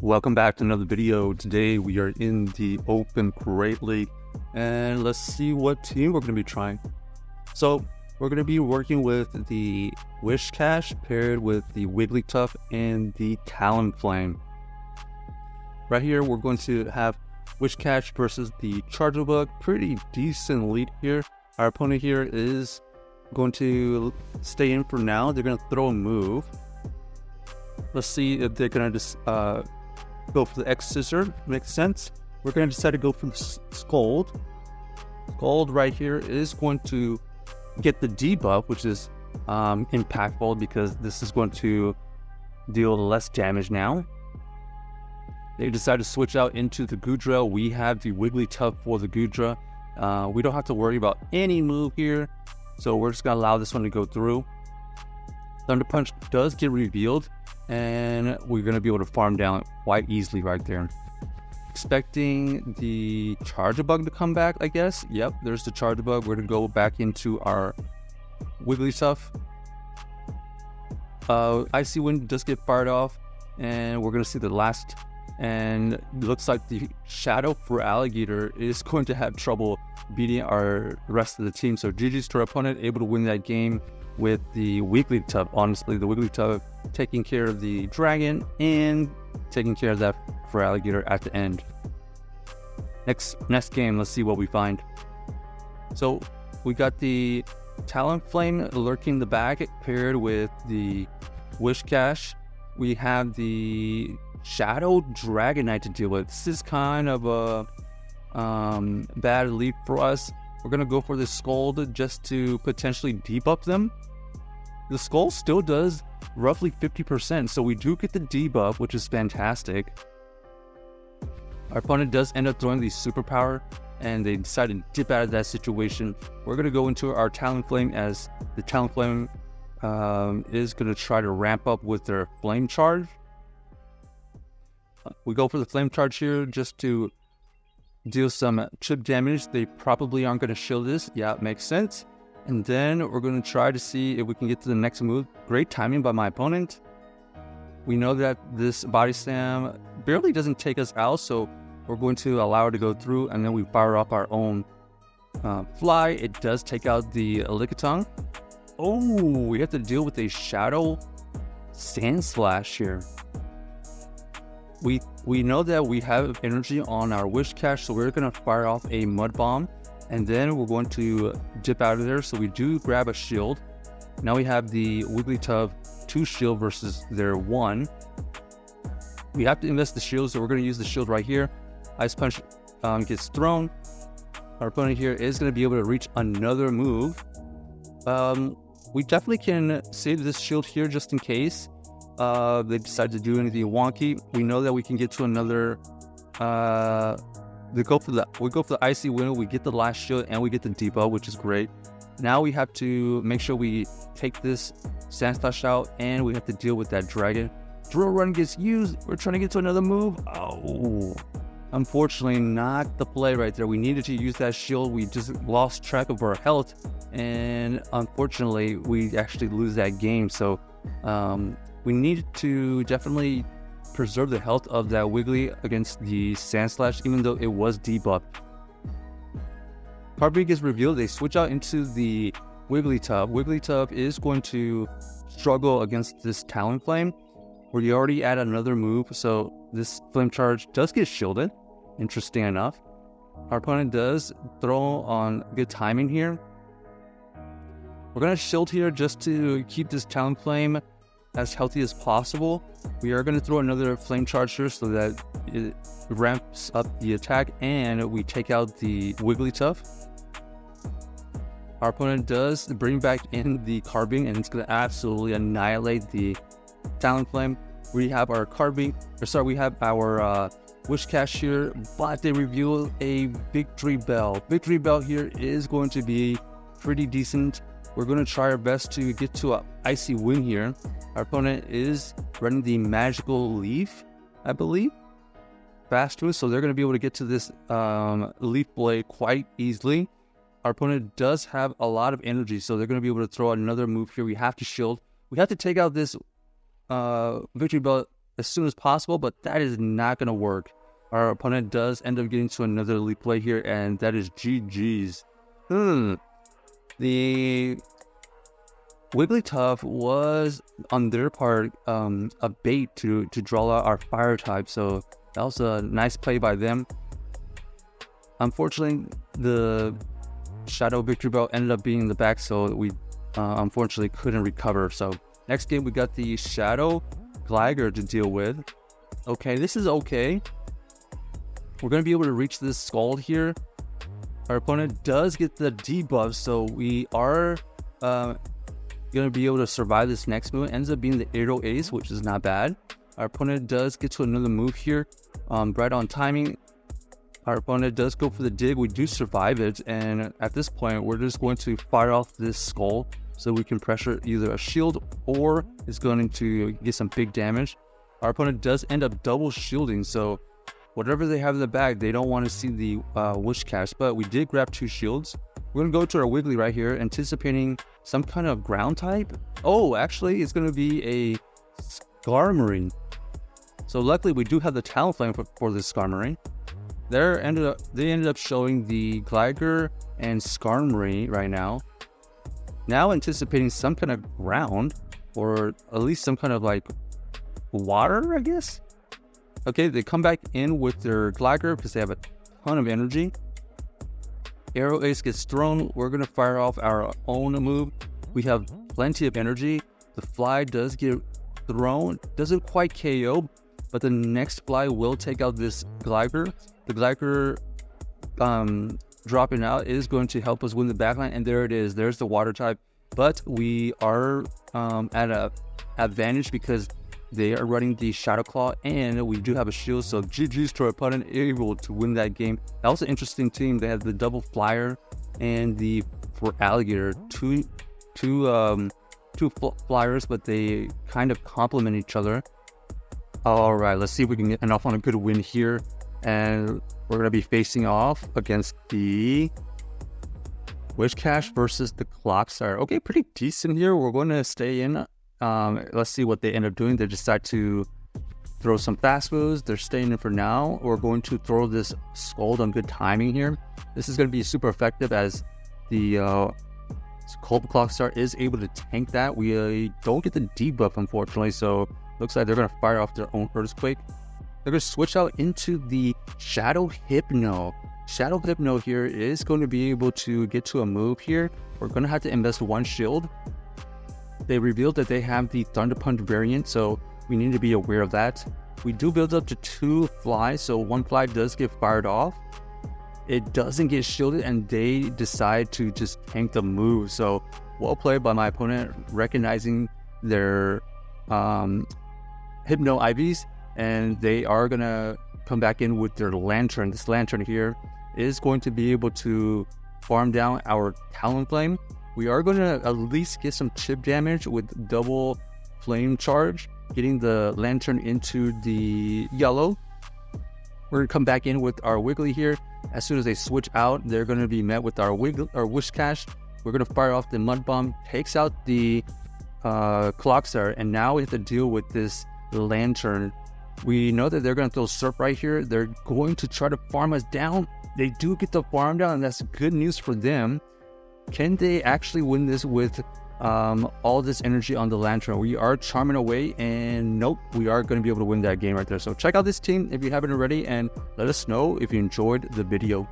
Welcome back to another video. Today we are in the Open Great League and let's see what team we're going to be trying. So we're going to be working with the Whiscash paired with the Wigglytuff and the Talonflame. Right here we're going to have Whiscash versus the Charjabug. Pretty decent lead here. Our opponent here is going to stay in for now. They're going to throw a move. Let's see if they're going to just go for the X Scissor. Makes sense. We're going to decide to go for the Scold. Scold right here is going to get the debuff, which is impactful because this is going to deal less damage now. They decide to switch out into the Goodra. We have the Wigglytuff for the Goodra. We don't have to worry about any move here, so we're just going to allow this one to go through. Thunder Punch does get revealed, and we're going to be able to farm down quite easily right there. Expecting the Charjabug to come back, I guess. Yep, there's the Charjabug. We're going to go back into our Wigglytuff. Icy Wind does get fired off, and we're going to see the last. And it looks like the Shadow for Alligator is going to have trouble beating our rest of the team. So GG's to our opponent, able to win that game with the Wigglytuff. Honestly, the Wigglytuff taking care of the dragon and taking care of that for Alligator at the end. Next game, let's see what we find. So we got the Talonflame lurking the back paired with the Whiscash. We have the Shadow Dragonite to deal with. This is kind of a bad lead for us. We're going to go for the Scold just to potentially debuff them. The Scold still does roughly 50%, so we do get the debuff, which is fantastic. Our opponent does end up throwing the superpower, and they decide to dip out of that situation. We're going to go into our Talonflame, as the Talonflame is going to try to ramp up with their Flame Charge. We go for the Flame Charge here just to deal some chip damage. They probably aren't going to shield this. Yeah, it makes sense. And then we're going to try to see if we can get to the next move. Great timing by my opponent. We know that this Body Slam barely doesn't take us out, so we're going to allow it to go through, and then we fire off our own Fly. It does take out the Lickitung. Oh, we have to deal with a Shadow Sand Slash here. We know that we have energy on our Whiscash, so we're going to fire off a Mud Bomb, and then we're going to dip out of there. So we do grab a shield. Now we have the Wigglytuff 2 shield versus their 1. We have to invest the shield, so we're going to use the shield right here. Ice Punch gets thrown. Our opponent here is going to be able to reach another move. We definitely can save this shield here just in case they decide to do anything wonky. We know that we can get to another. We go for the Icy Wind. We get the last shield and we get the debuff, which is great. Now we have to make sure we take this Sand Slash out, and we have to deal with that dragon. Drill Run gets used. We're trying to get to another move. Oh, unfortunately, not the play right there. We needed to use that shield. We just lost track of our health, and unfortunately, we actually lose that game. So we need to definitely preserve the health of that Wiggly against the Sand Slash, even though it was debuffed. Carbine gets revealed. They switch out into the Wigglytuff. Wigglytuff is going to struggle against this Talonflame. We already add another move, so this Flame Charge does get shielded. Interesting enough. Our opponent does throw on good timing here. We're going to shield here just to keep this Talonflame as healthy as possible. We are going to throw another Flame Charge here so that it ramps up the attack, and we take out the Wigglytuff. Our opponent does bring back in the Carbine, and it's going to absolutely annihilate the Talonflame. We have our we have our Whiscash here, but they reveal a Victory Bell. Victory Bell here is going to be pretty decent. We're going to try our best to get to an Icy Wind here. Our opponent is running the Magical Leaf, I believe, fast to us, so they're going to be able to get to this Leaf Blade quite easily. Our opponent does have a lot of energy, so they're going to be able to throw another move here. We have to shield. We have to take out this Victory Bell as soon as possible, but that is not going to work. Our opponent does end up getting to another elite play here, and that is GG's. The Wigglytuff was, on their part, a bait to draw out our fire type, so that was a nice play by them. Unfortunately, the Shadow Victory Bell ended up being in the back, so we unfortunately couldn't recover. So next game, we got the Shadow Glider to deal with. Okay, this is okay. We're going to be able to reach this Scald here. Our opponent does get the debuff, so we are going to be able to survive this next move. It ends up being the Aerial Ace, which is not bad. Our opponent does get to another move here, right on timing. Our opponent does go for the dig. We do survive it, and at this point, we're just going to fire off this Skull so we can pressure either a shield or it's going to get some big damage. Our opponent does end up double shielding, so whatever they have in the bag, they don't want to see the Whiscash, but we did grab 2 shields. We're going to go to our Wiggly right here, anticipating some kind of ground type. Oh, actually, it's going to be a Skarmory. So luckily, we do have the Talonflame for this Skarmory. They ended up showing the Glider and Skarmory right now. Now anticipating some kind of ground, or at least some kind of like water, I guess. Okay, they come back in with their Glider because they have a ton of energy. Aerial Ace gets thrown. We're going to fire off our own move. We have plenty of energy. The Fly does get thrown. Doesn't quite KO, but the next Fly will take out this Glider. The Glider dropping out is going to help us win the backline, and there it is. There's the water type, but we are at an advantage because they are running the Shadow Claw, and we do have a shield, so GG's to our opponent, able to win that game. That was an interesting team. They had the double Flyer and the for Alligator, two Flyers, but they kind of complement each other. All right, let's see if we can get off on a good win here, and we're going to be facing off against the Whiscash versus the Clockstar. Okay, pretty decent here. We're going to stay in. Let's see what they end up doing. They decide to throw some fast moves. They're staying in for now. We're going to throw this Scald on good timing here. This is going to be super effective as the Clockstar is able to tank that. We don't get the debuff, unfortunately, so looks like they're going to fire off their own Earthquake. They're going to switch out into the Shadow Hypno. Shadow Hypno here is going to be able to get to a move here. We're going to have to invest 1 shield. They revealed that they have the Thunder Punch variant, so we need to be aware of that. We do build up to 2 Flies, so 1 Fly does get fired off. It doesn't get shielded, and they decide to just tank the move. So well played by my opponent, recognizing their Hypno IVs, and they are going to come back in with their Lantern. This Lantern here is going to be able to farm down our Talonflame. We are going to at least get some chip damage with double flame charge, getting the Lantern into the yellow. We're going to come back in with our Wiggly here. As soon as they switch out, they're going to be met with our Whiscash. We're going to fire off the Mud Bomb, takes out the Clockstar, and now we have to deal with this Lantern. We know that they're going to throw Surf right here. They're going to try to farm us down. They do get the farm down, and that's good news for them. Can they actually win this with all this energy on the Lantern? We are charming away, and nope, we are going to be able to win that game right there. So check out this team if you haven't already, and let us know if you enjoyed the video.